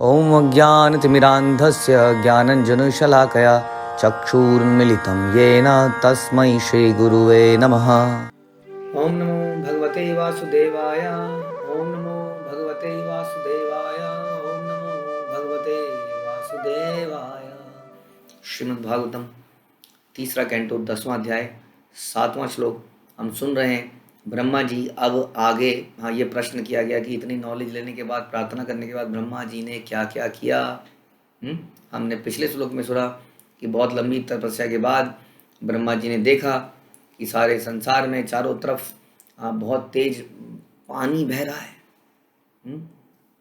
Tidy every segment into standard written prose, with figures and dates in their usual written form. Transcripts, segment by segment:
ॐ अज्ञानतिमिरान्धस्य ज्ञानञ्जनशलाकया चक्षुरुन्मिलितं येन तस्मै श्रीगुरुवे नमः। ॐ नमो भगवते वासुदेवाय। ॐ नमो भगवते वासुदेवाय। ॐ नमो भगवते वासुदेवाय। श्रीमद्भागवतम तीसरा कैंटो 10वां अध्याय 7वां श्लोक हम सुन रहे हैं। ब्रह्मा जी अब आगे ये प्रश्न किया गया कि इतनी नॉलेज लेने के बाद, प्रार्थना करने के बाद ब्रह्मा जी ने क्या क्या किया। हमने पिछले श्लोक में सुना कि बहुत लंबी तपस्या के बाद ब्रह्मा जी ने देखा कि सारे संसार में चारों तरफ बहुत तेज पानी बह रहा है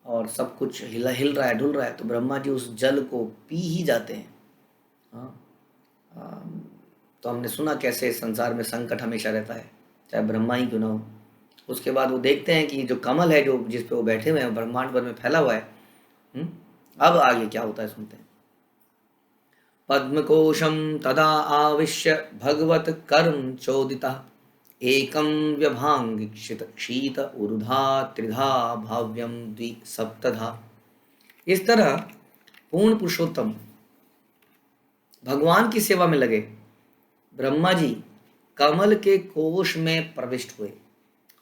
और सब कुछ हिल रहा है, डुल रहा है। तो ब्रह्मा जी उस जल को पी ही जाते हैं। तो हमने सुना कैसे संसार में संकट हमेशा रहता है, चाहे ब्रह्मा ही क्यों ना हो। उसके बाद वो देखते हैं कि जो कमल है, जो जिस पे वो बैठे हुए हैं, ब्रह्मांड भर में फैला हुआ है। अब आगे क्या होता है सुनते हैं। पद्मकोशम तदा आविश्य भगवत कर्म चोदिता एकम व्यभांगिक्षित शीत ऊर्धा त्रिधा भाव्यम द्विसप्तधा। इस तरह पूर्ण पुरुषोत्तम भगवान की सेवा में लगे ब्रह्मा जी कमल के कोश में प्रविष्ट हुए,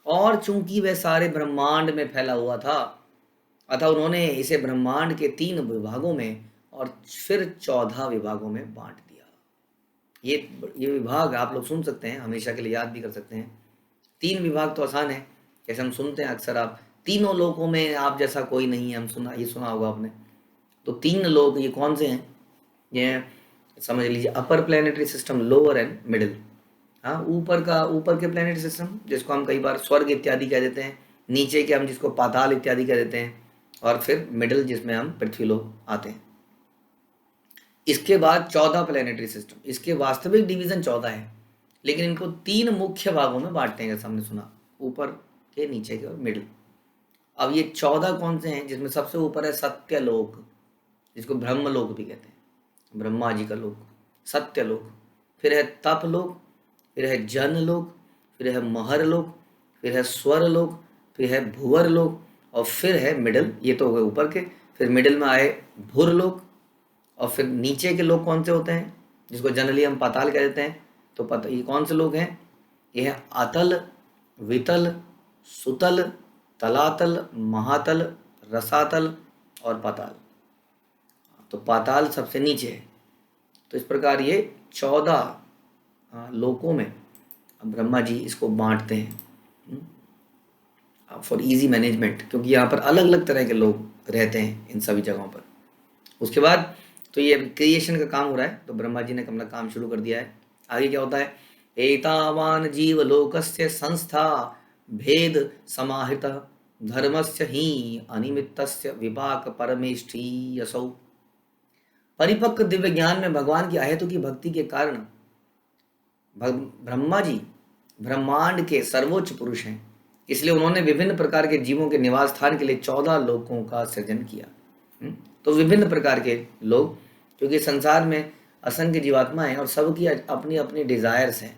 और चूंकि वह सारे ब्रह्मांड में फैला हुआ था, अतः उन्होंने इसे ब्रह्मांड के 3 विभागों में और फिर 14 विभागों में बांट दिया। ये विभाग आप लोग सुन सकते हैं, हमेशा के लिए याद भी कर सकते हैं। 3 विभाग तो आसान है, जैसे हम सुनते हैं अक्सर, आप तीनों लोकों में आप जैसा कोई नहीं है, हम सुना होगा आपने। तो 3 लोक ये कौन से हैं? ये समझ लीजिए, upper planetary system, lower and middle. ऊपर के प्लैनेटरी सिस्टम जिसको हम कई बार स्वर्ग इत्यादि कह देते हैं, नीचे के हम जिसको पाताल इत्यादि कह देते हैं, और फिर मिडिल जिसमें हम पृथ्वी लोक आते हैं। इसके बाद 14 प्लैनेटरी सिस्टम। इसके वास्तविक डिवीजन 14 है, लेकिन इनको 3 मुख्य भागों में बांटते हैं, जैसे हमने सुना, ऊपर के, नीचे के और मिडिल। अब ये 14 कौन से हैं? जिसमें सबसे ऊपर है सत्यलोक, जिसको ब्रह्मलोक भी कहते हैं, ब्रह्मा जी का लोक, सत्यलोक। फिर है तपलोक, फिर है जनलोक, फिर है महरलोक, फिर है स्वरलोक, फिर है भुवरलोक, और फिर है मिडिल। ये तो हो गए ऊपर के। फिर मिडिल में आए भूरलोक, और फिर नीचे के लोग कौन से होते हैं, जिसको जनरली हम पाताल कह देते हैं। तो पता ये कौन से लोग हैं? ये है अतल, वितल, सुतल, तलातल, महातल, रसातल और पाताल। तो पाताल सबसे नीचे है। तो इस प्रकार ये 14 लोकों में ब्रह्मा जी इसको बांटते हैं फॉर इजी मैनेजमेंट, क्योंकि यहाँ पर अलग अलग तरह के लोग रहते हैं इन सभी जगहों पर। उसके बाद तो ये क्रिएशन का काम हो रहा है, तो ब्रह्मा जी ने अपना काम शुरू कर दिया है। आगे क्या होता है? एतावान जीव लोकस्य संस्था भेद समाहित धर्मस्य ही अनिमित्तस्य विपाक परमेष्ठी यसौ। परिपक्व दिव्य ज्ञान में भगवान की आयतों की भक्ति के कारण ब्रह्मा जी ब्रह्मांड के सर्वोच्च पुरुष हैं, इसलिए उन्होंने विभिन्न प्रकार के जीवों के निवास स्थान के लिए 14 लोकों का सृजन किया। तो विभिन्न प्रकार के लोग, क्योंकि संसार में असंख्य जीवात्मा हैं और सबकी अपनी अपनी डिजायर्स हैं,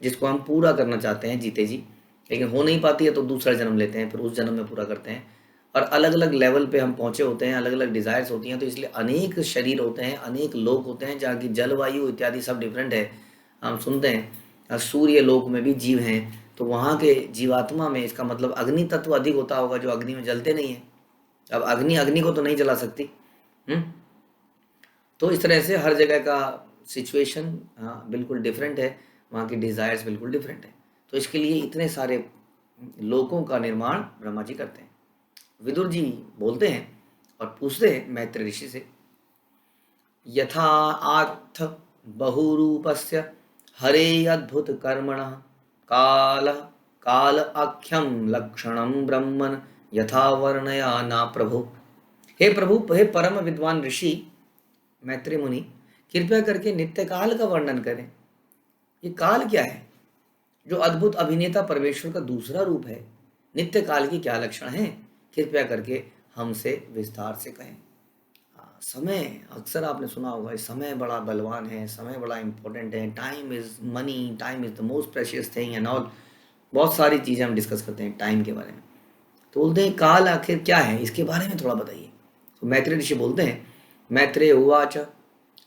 जिसको हम पूरा करना चाहते हैं जीते जी, लेकिन हो नहीं पाती है तो दूसरा जन्म लेते हैं, फिर उस जन्म में पूरा करते हैं। और अलग अलग लेवल पे हम पहुंचे होते हैं, अलग अलग डिज़ायर्स होती हैं, तो इसलिए अनेक शरीर होते हैं, अनेक लोक होते हैं, जहाँ की जलवायु इत्यादि सब डिफरेंट है। हम सुनते हैं सूर्य लोक में भी जीव हैं, तो वहाँ के जीवात्मा में इसका मतलब अग्नि तत्व अधिक होता होगा, जो अग्नि में जलते नहीं है। अब अग्नि को तो नहीं जला सकती। तो इस तरह से हर जगह का सिचुएशन बिल्कुल डिफरेंट है, वहाँ की डिज़ायर्स बिल्कुल डिफरेंट है। तो इसके लिए इतने सारे लोकों का निर्माण ब्रह्मा जी करते हैं। विदुर जी बोलते हैं और पूछते हैं मैत्री ऋषि से, यथा आर्थ बहुरूपस्य हरे अद्भुत कर्मणः काल आख्यम लक्षणम ब्रह्मन यथा वर्णया ना प्रभु। हे प्रभु, हे परम विद्वान ऋषि मैत्री मुनि, कृपया करके नित्य काल का वर्णन करें। ये काल क्या है? जो अद्भुत अभिनेता परमेश्वर का दूसरा रूप है, नित्य काल की क्या लक्षण है? कृपया करके हमसे विस्तार से कहें। समय, अक्सर आपने सुना होगा, समय बड़ा बलवान है, समय बड़ा इंपॉर्टेंट है, time is money, time is the most precious thing and all. बहुत सारी चीज़ें हम डिस्कस करते हैं टाइम के बारे में। तो बोलते हैं काल आखिर क्या है, इसके बारे में थोड़ा बताइए। तो मैत्रेय ऋषि बोलते हैं, मैत्रेय उवाच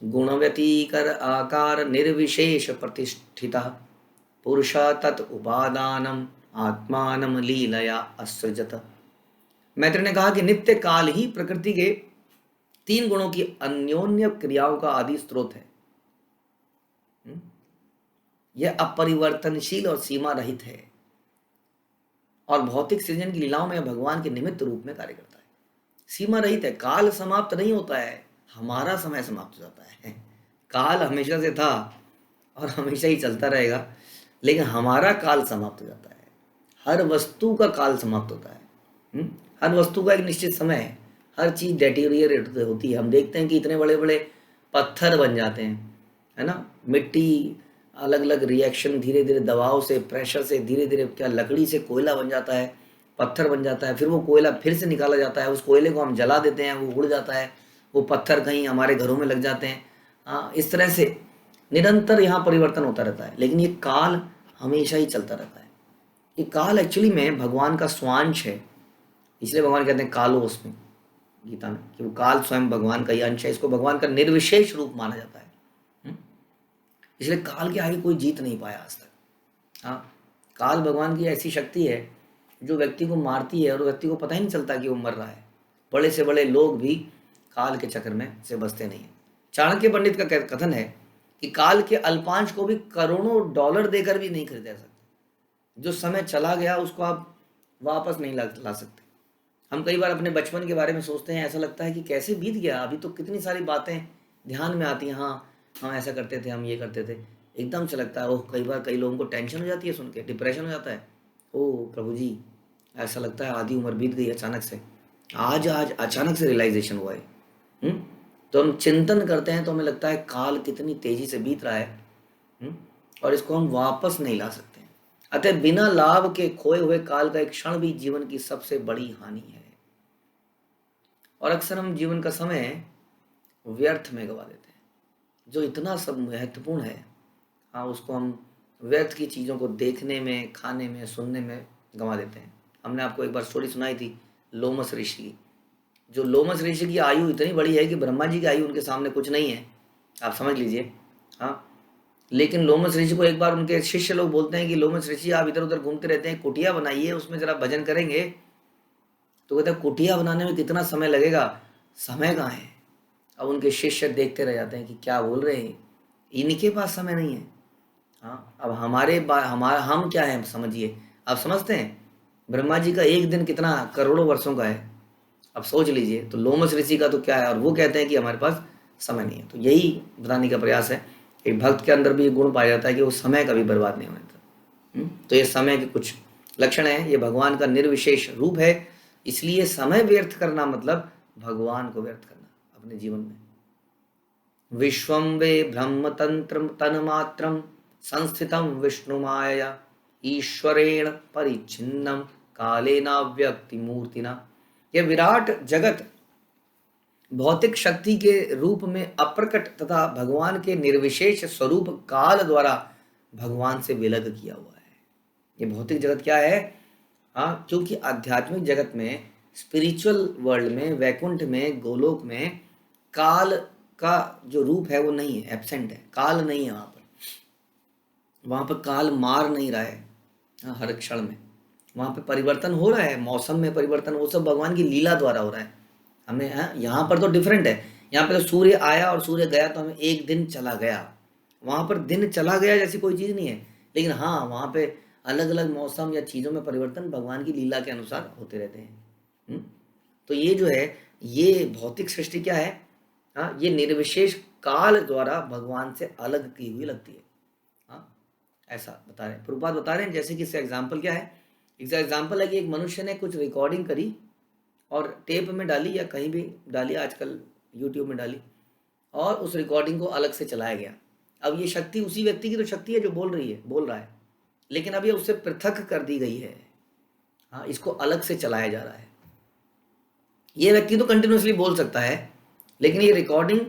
गुणव्यतीकर आकार निर्विशेष प्रतिष्ठितः पुरुषः तत् उपादानम आत्मानम लीलया असृजत। मैत्रेय ने कहा कि नित्य काल ही प्रकृति के 3 गुणों की अन्योन्य क्रियाओं का आदि स्रोत है। यह अपरिवर्तनशील और सीमा रहित है और भौतिक सृजन की लीलाओं में भगवान के निमित्त रूप में कार्य करता है। सीमा रहित है, काल समाप्त नहीं होता है, हमारा समय समाप्त हो जाता है। काल हमेशा से था और हमेशा ही चलता रहेगा, लेकिन हमारा काल समाप्त हो जाता है। हर वस्तु का काल समाप्त होता है। हर वस्तु का एक निश्चित समय है। हर चीज़ डेटीरियरेट होती है। हम देखते हैं कि इतने बड़े बड़े पत्थर बन जाते हैं, है ना, मिट्टी अलग अलग रिएक्शन धीरे धीरे दबाव से, प्रेशर से धीरे धीरे क्या लकड़ी से कोयला बन जाता है, पत्थर बन जाता है, फिर वो कोयला फिर से निकाला जाता है, उस कोयले को हम जला देते हैं, वो उड़ जाता है, वो पत्थर कहीं हमारे घरों में लग जाते हैं। हाँ, इस तरह से निरंतर यहाँ परिवर्तन होता रहता है, लेकिन ये काल हमेशा ही चलता रहता है। ये काल एक्चुअली में भगवान का स्वांश है, इसलिए भगवान कहते हैं कालोस में, गीता में, कि वो काल स्वयं भगवान का ही अंश है। इसको भगवान का निर्विशेष रूप माना जाता है। इसलिए काल के आगे कोई जीत नहीं पाया आज तक। हाँ, काल भगवान की ऐसी शक्ति है जो व्यक्ति को मारती है और व्यक्ति को पता ही नहीं चलता कि वो मर रहा है। बड़े से बड़े लोग भी काल के चक्कर में से बचते नहीं हैं। चाणक्य पंडित का कथन है कि काल के अल्पांश को भी करोड़ों डॉलर देकर भी नहीं खरीदा जा सकता। जो समय चला गया उसको आप वापस नहीं ला सकते। हम कई बार अपने बचपन के बारे में सोचते हैं, ऐसा लगता है कि कैसे बीत गया, अभी तो कितनी सारी बातें ध्यान में आती हैं। हाँ, हम ऐसा करते थे, हम ये करते थे, एकदम से लगता है ओह। कई बार कई लोगों को टेंशन हो जाती है, सुन के डिप्रेशन हो जाता है, ओह प्रभु जी, ऐसा लगता है आधी उम्र बीत गई अचानक से। आज अचानक से रियलाइजेशन हुआ है। तो हम चिंतन करते हैं तो हमें लगता है काल कितनी तेजी से बीत रहा है, और इसको हम वापस नहीं ला सकते। अतः बिना लाभ के खोए हुए काल का एक क्षण भी जीवन की सबसे बड़ी हानि है। और अक्सर हम जीवन का समय व्यर्थ में गवा देते हैं। जो इतना सब महत्वपूर्ण है, हाँ, उसको हम व्यर्थ की चीज़ों को देखने में, खाने में, सुनने में गंवा देते हैं। हमने आपको एक बार स्टोरी सुनाई थी लोमस ऋषि की। जो लोमस ऋषि की आयु इतनी बड़ी है कि ब्रह्मा जी की आयु उनके सामने कुछ नहीं है, आप समझ लीजिए। हाँ, लेकिन लोमस ऋषि को एक बार उनके शिष्य लोग बोलते हैं कि लोमस ऋषि आप इधर उधर घूमते रहते हैं, कुटिया बनाइए, उसमें जरा भजन करेंगे। तो कहते हैं कुटिया बनाने में कितना समय लगेगा, समय कहाँ है। अब उनके शिष्य देखते रह जाते हैं कि क्या बोल रहे हैं, इनके पास समय नहीं है। हाँ, अब हमारा हम क्या है समझिए। आप समझते हैं ब्रह्मा जी का एक दिन कितना करोड़ों वर्षों का है, अब सोच लीजिए। तो लोमस ऋषि का तो क्या है, और वो कहते हैं कि हमारे पास समय नहीं है। तो यही बताने का प्रयास है, एक भक्त के अंदर भी ये गुण पाया जाता है कि वो समय कभी बर्बाद नहीं होने देता। तो ये समय के कुछ लक्षण हैं, ये भगवान का निर्विशेष रूप है। इसलिए समय व्यर्थ करना मतलब भगवान को व्यर्थ करना अपने जीवन में। विश्वं वे ब्रह्म तंत्र तन्मात्रं संस्थितं विष्णु मायया ईश्वरेण परिच्छिन्नं कालेनाव्यक्ति मूर्तिना। यह विराट जगत भौतिक शक्ति के रूप में अप्रकट तथा भगवान के निर्विशेष स्वरूप काल द्वारा भगवान से विलग किया हुआ है। ये भौतिक जगत क्या है, हाँ, क्योंकि आध्यात्मिक जगत में, स्पिरिचुअल वर्ल्ड में, वैकुंठ में, गोलोक में काल का जो रूप है वो नहीं है, एब्सेंट है, काल नहीं है वहाँ पर काल मार नहीं रहा है। हाँ, हर क्षण में वहाँ पे परिवर्तन हो रहा है, मौसम में परिवर्तन, वो सब भगवान की लीला द्वारा हो रहा है। हमें यहाँ पर तो डिफरेंट है, यहाँ पे तो सूर्य आया और सूर्य गया, तो हमें एक दिन चला गया। वहाँ पर दिन चला गया जैसी कोई चीज़ नहीं है, लेकिन हाँ, वहाँ पे अलग अलग मौसम या चीज़ों में परिवर्तन भगवान की लीला के अनुसार होते रहते हैं। तो ये जो है, ये भौतिक सृष्टि क्या है, हाँ, ये निर्विशेष काल द्वारा भगवान से अलग की हुई लगती है। हाँ, ऐसा बता रहे हैं, प्रभुपाद बता रहे हैं। जैसे कि इसका एग्जाम्पल क्या है, इसका एग्जाम्पल है कि एक मनुष्य ने कुछ रिकॉर्डिंग करी और टेप में डाली या कहीं भी डाली, आजकल यूट्यूब में डाली, और उस रिकॉर्डिंग को अलग से चलाया गया। अब ये शक्ति उसी व्यक्ति की तो शक्ति है जो बोल रहा है, लेकिन अब ये उससे पृथक कर दी गई है। हाँ, इसको अलग से चलाया जा रहा है। ये व्यक्ति तो कंटिन्यूसली बोल सकता है, लेकिन ये रिकॉर्डिंग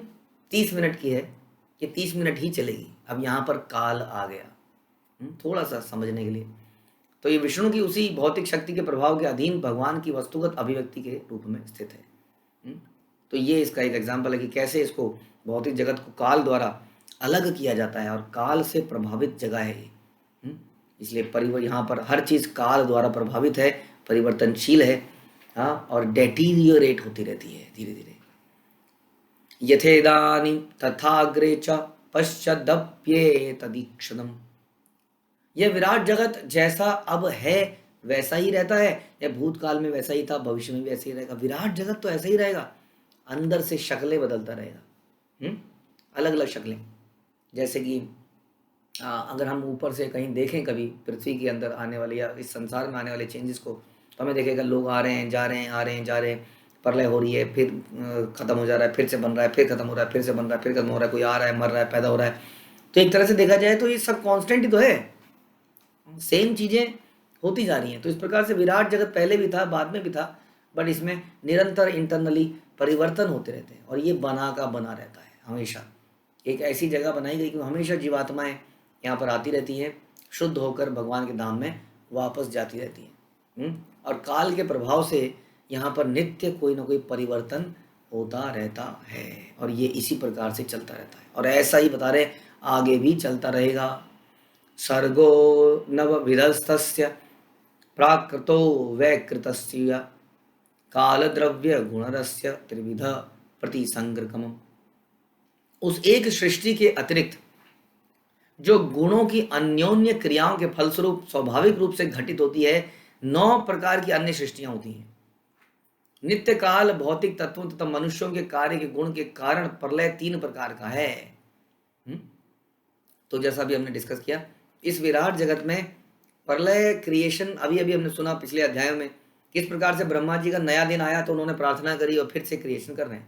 30 मिनट की है, ये 30 मिनट ही चलेगी। अब यहाँ पर काल आ गया, थोड़ा सा समझने के लिए। तो ये विष्णु की उसी भौतिक शक्ति के प्रभाव के अधीन भगवान की वस्तुगत अभिव्यक्ति के रूप में स्थित है। तो ये इसका एक एग्जाम्पल है कि कैसे इसको भौतिक जगत को काल द्वारा अलग किया जाता है और काल से प्रभावित जगह है ये। इसलिए यहाँ पर हर चीज काल द्वारा प्रभावित है, परिवर्तनशील है, हाँ, और डेटीरियोरेट होती रहती है धीरे धीरे। यथेदानीं तथाग्रे च पश्चादप्येतदीक्षणम्। यह विराट जगत जैसा अब है वैसा ही रहता है, या भूतकाल में वैसा ही था, भविष्य में भी ऐसे ही रहेगा। विराट जगत तो ऐसा ही रहेगा, अंदर से शक्लें बदलता रहेगा, अलग अलग शक्लें। जैसे कि अगर हम ऊपर से कहीं देखें कभी पृथ्वी के अंदर आने वाले या इस संसार में आने वाले चेंजेस को, तो हमें देखेगा लोग आ रहे हैं, जा रहे हैं, आ रहे हैं, जा रहे हैं, प्रलय हो रही है, फिर खत्म हो जा रहा है, फिर से बन रहा है, फिर खत्म हो रहा है, फिर से बन रहा है, फिर खत्म हो रहा है, कोई आ रहा है, मर रहा है, पैदा हो रहा है। तो एक तरह से देखा जाए तो ये सब कांस्टेंट ही तो है, सेम चीजें होती जा रही हैं। तो इस प्रकार से विराट जगत पहले भी था, बाद में भी था, बट इसमें निरंतर इंटरनली परिवर्तन होते रहते हैं और ये बना का बना रहता है हमेशा। एक ऐसी जगह बनाई गई कि हमेशा जीवात्माएं यहाँ पर आती रहती हैं, शुद्ध होकर भगवान के धाम में वापस जाती रहती हैं। और काल के प्रभाव से यहाँ पर नित्य कोई ना कोई परिवर्तन होता रहता है और ये इसी प्रकार से चलता रहता है और ऐसा ही बता रहे आगे भी चलता रहेगा। सर्गो नवविधस्तस्य प्राकृतो वैकृतस्य कालद्रव्य गुणरस्य त्रिविध प्रतिसंग्रकमम्। उस एक सृष्टि के अतिरिक्त जो गुणों की अन्योन्य क्रियाओं के फलस्वरूप स्वाभाविक रूप से घटित होती है, 9 प्रकार की अन्य सृष्टियां होती हैं। नित्य काल भौतिक तत्वों तथा मनुष्यों के कार्य के गुण के कारण प्रलय 3 प्रकार का है। तो जैसा भी हमने डिस्कस किया, इस विराट जगत में प्रलय क्रिएशन अभी अभी हमने सुना पिछले अध्यायों में, किस प्रकार से ब्रह्मा जी का नया दिन आया तो उन्होंने प्रार्थना करी और फिर से क्रिएशन कर रहे हैं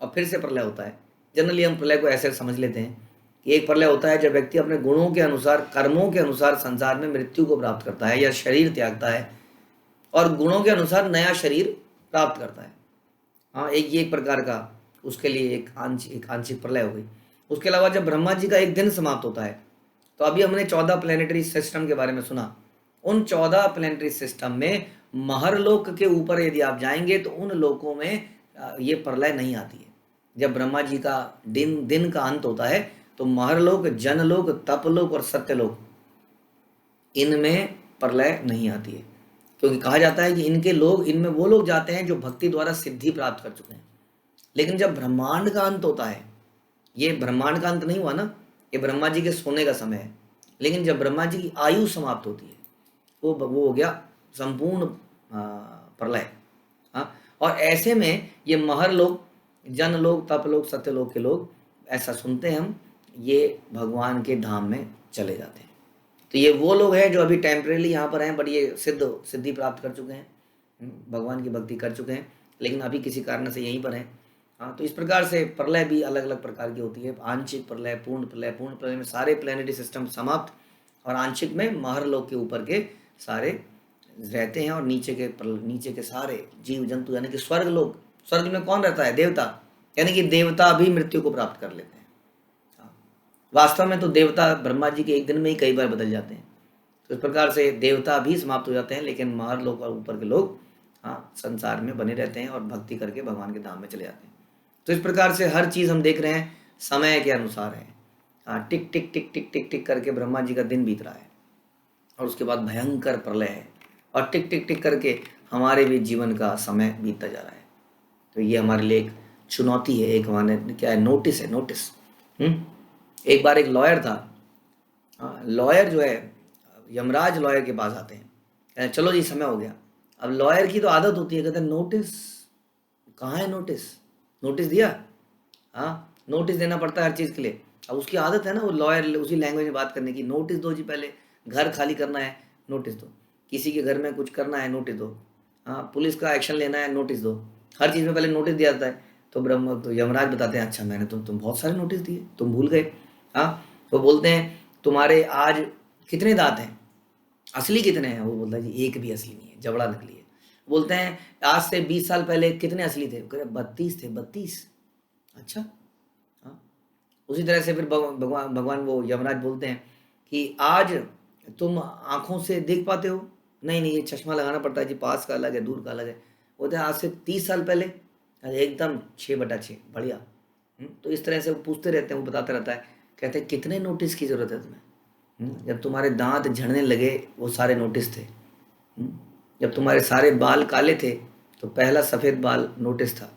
और फिर से प्रलय होता है। जनरली हम प्रलय को ऐसे समझ लेते हैं कि एक प्रलय होता है जब व्यक्ति अपने गुणों के अनुसार, कर्मों के अनुसार संसार में मृत्यु को प्राप्त करता है या शरीर त्यागता है और गुणों के अनुसार नया शरीर प्राप्त करता है। हाँ, एक प्रकार का उसके लिए एक आंशिक प्रलय हो गई। उसके अलावा जब ब्रह्मा जी का एक दिन समाप्त होता है, तो अभी हमने 14 प्लेनेटरी सिस्टम के बारे में सुना। उन 14 प्लेनेटरी सिस्टम में महरलोक के ऊपर यदि आप जाएंगे तो उन लोकों में ये प्रलय नहीं आती है। जब ब्रह्मा जी का दिन का अंत होता है तो महरलोक, जनलोक, तपलोक और सत्यलोक, इनमें प्रलय नहीं आती है, क्योंकि कहा जाता है कि इनमें वो लोग जाते हैं जो भक्ति द्वारा सिद्धि प्राप्त कर चुके हैं। लेकिन जब ब्रह्मांड का अंत होता है, ये ब्रह्मांड का अंत नहीं हुआ ना, ये ब्रह्मा जी के सोने का समय है, लेकिन जब ब्रह्मा जी की आयु समाप्त होती है वो हो गया संपूर्ण प्रलय। हाँ, और ऐसे में ये महरलोक, जनलोक, तपलोक, सत्यलोक के लोग, ऐसा सुनते हैं हम, ये भगवान के धाम में चले जाते हैं। तो ये वो लोग हैं जो अभी टेम्परेली यहाँ पर हैं, बट ये सिद्धि प्राप्त कर चुके हैं, भगवान की भक्ति कर चुके हैं, लेकिन अभी किसी कारण से यहीं पर हैं। हाँ, तो इस प्रकार से प्रलय भी अलग अलग प्रकार की होती है। आंशिक प्रलय, पूर्ण प्रलय। पूर्ण प्रलय में सारे प्लेनेटरी सिस्टम समाप्त और आंशिक में महरलोक के ऊपर के सारे रहते हैं और नीचे के सारे जीव जंतु, यानी कि स्वर्ग लोग, स्वर्ग में कौन रहता है? देवता, यानी कि देवता भी मृत्यु को प्राप्त कर लेते हैं। वास्तव में तो देवता ब्रह्मा जी के एक दिन में ही कई बार बदल जाते हैं। तो इस प्रकार से देवता भी समाप्त हो जाते हैं, लेकिन महरलोक और ऊपर के लोग संसार में बने रहते हैं और भक्ति करके भगवान के धाम में चले जाते हैं। तो इस प्रकार से हर चीज हम देख रहे हैं समय के अनुसार है। टिक टिक टिक टिक टिक टिक करके ब्रह्मा जी का दिन बीत रहा है और उसके बाद भयंकर प्रलय है और टिक टिक टिक करके हमारे भी जीवन का समय बीतता जा रहा है। तो ये हमारे लिए एक चुनौती है, एक हमारे क्या है, नोटिस है, नोटिस। एक बार एक लॉयर था। लॉयर जो है, यमराज लॉयर के पास आते हैं, चलो जी समय हो गया। अब लॉयर की तो आदत होती है, कहते हैं नोटिस कहाँ है, नोटिस दिया? हाँ, नोटिस देना पड़ता है हर चीज़ के लिए। अब उसकी आदत है ना वो लॉयर उसी लैंग्वेज में बात करने की, नोटिस दो जी, पहले घर खाली करना है नोटिस दो, किसी के घर में कुछ करना है नोटिस दो, हाँ पुलिस का एक्शन लेना है नोटिस दो, हर चीज़ में पहले नोटिस दिया जाता है। तो यमराज बताते हैं अच्छा मैंने तुम बहुत सारे नोटिस दिए, तुम भूल गए। हाँ, तो बोलते हैं तुम्हारे आज कितने दांत हैं, असली कितने हैं? वो बोलता है जी एक भी असली नहीं है, जबड़ा नकली है। बोलते हैं आज से 20 साल पहले कितने असली थे? 32 थे। 32? अच्छा। हाँ, उसी तरह से फिर भगवान वो यमराज बोलते हैं कि आज तुम आंखों से देख पाते हो? नहीं नहीं, ये चश्मा लगाना पड़ता है जी, पास का अलग है, दूर का अलग है। बोलते हैं आज से 30 साल पहले? अरे एकदम 6/6, बढ़िया। तो इस तरह से वो पूछते रहते हैं, वो बताता रहता है। कहते हैं कितने नोटिस की जरूरत है तुम्हें? जब तुम्हारे दांत झड़ने लगे वो सारे नोटिस थे। जब तुम्हारे सारे बाल काले थे तो पहला सफ़ेद बाल नोटिस था।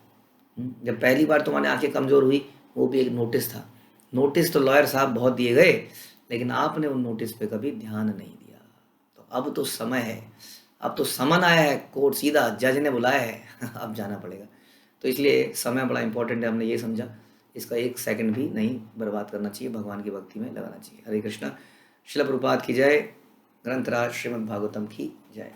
जब पहली बार तुम्हारी आंखें कमज़ोर हुई वो भी एक नोटिस था। नोटिस तो लॉयर साहब बहुत दिए गए, लेकिन आपने उन नोटिस पे कभी ध्यान नहीं दिया। तो अब तो समय है, अब तो समन आया है, कोर्ट सीधा जज ने बुलाया है अब जाना पड़ेगा। तो इसलिए समय बड़ा इंपॉर्टेंट है, हमने ये समझा। इसका 1 सेकंड भी नहीं बर्बाद करना चाहिए, भगवान की भक्ति में लगाना चाहिए। हरे कृष्णा। शिला प्रभुपाद की जय। ग्रंथराज श्रीमद् भागवतम की जय।